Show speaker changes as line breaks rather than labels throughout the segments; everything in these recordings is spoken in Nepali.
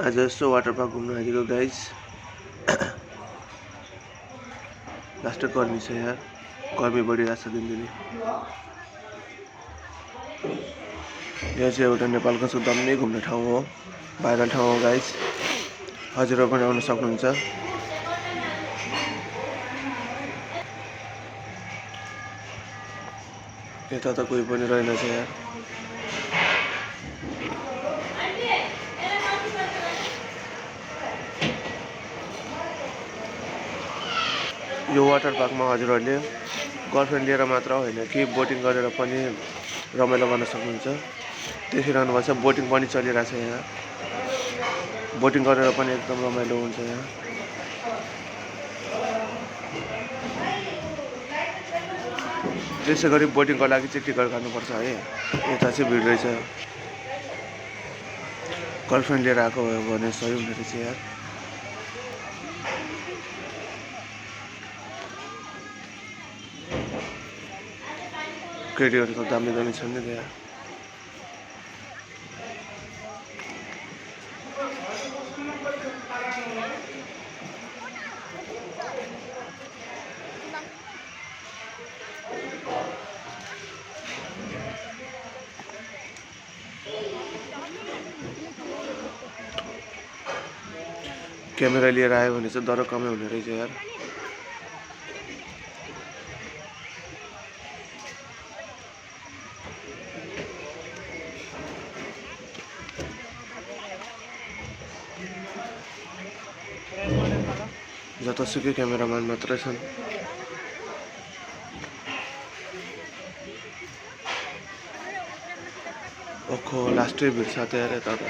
आज यसो वाटर पार्क घुम्न आएको गाइस। लास्ट गर्मी छ यार, गर्मी बढिरहेको छ दिनदिनै। यो चाहिँ एउटा नेपालको सबैभन्दा घुम्ने ठाउँ हो, भाइरल ठाउँ हो गाइस। हजुरहरु पनि आउन सक्नुहुन्छ। यता त कोही पनि रहेनछ यार। यो वाटर पार्कमा हजुरहरुले गर्लफ्रेन्ड लिएर मात्र होइन कि बोटिङ गरेर पनि रमाइलो गर्न सक्नुहुन्छ। देखिरहनु भएको छ बोटिङ पनि चलिरहेछ यहाँ। बोटिङ गरेर पनि एकदम रमाइलो हुन्छ यहाँ। त्यसैगरी बोटिङको लागि चाहिँ टिकट काट्नुपर्छ है। यता चाहिँ भिड रहेछ। गर्लफ्रेन्ड लिएर आएको हो भने सही हुने रहेछ यार। केटीहरु त दामी दामी छन् नि त्यहाँ। क्यामेरा लिएर आयो भने चाहिँ दर कमै हुने रहेछ यार। जतासुकै क्यामेराम्यान मात्रै छन्। ओखो लास्टै भिड छ त्यहाँ यता त।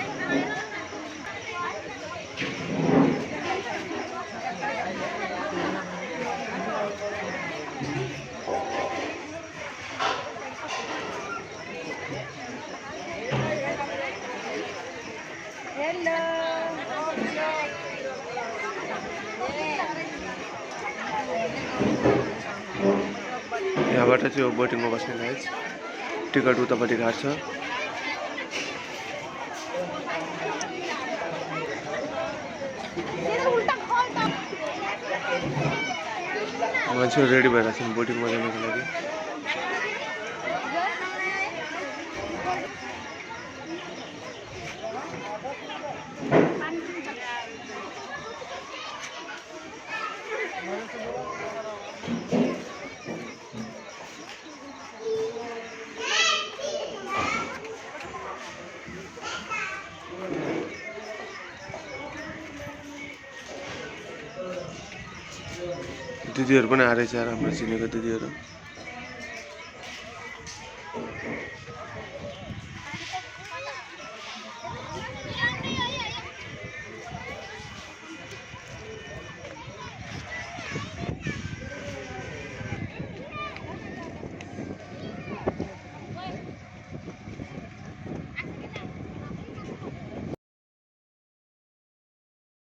यहाँबाट चाहिँ बोटिङमा बस्ने गाइस। टिकट उतापट्टि काट्छ। मान्छेहरू रेडी भइरहेको छन् बोटिङमा जानको लागि। दिदीहरु पनि आएछ यार, हाम्रो चिनेको दिदीहरु।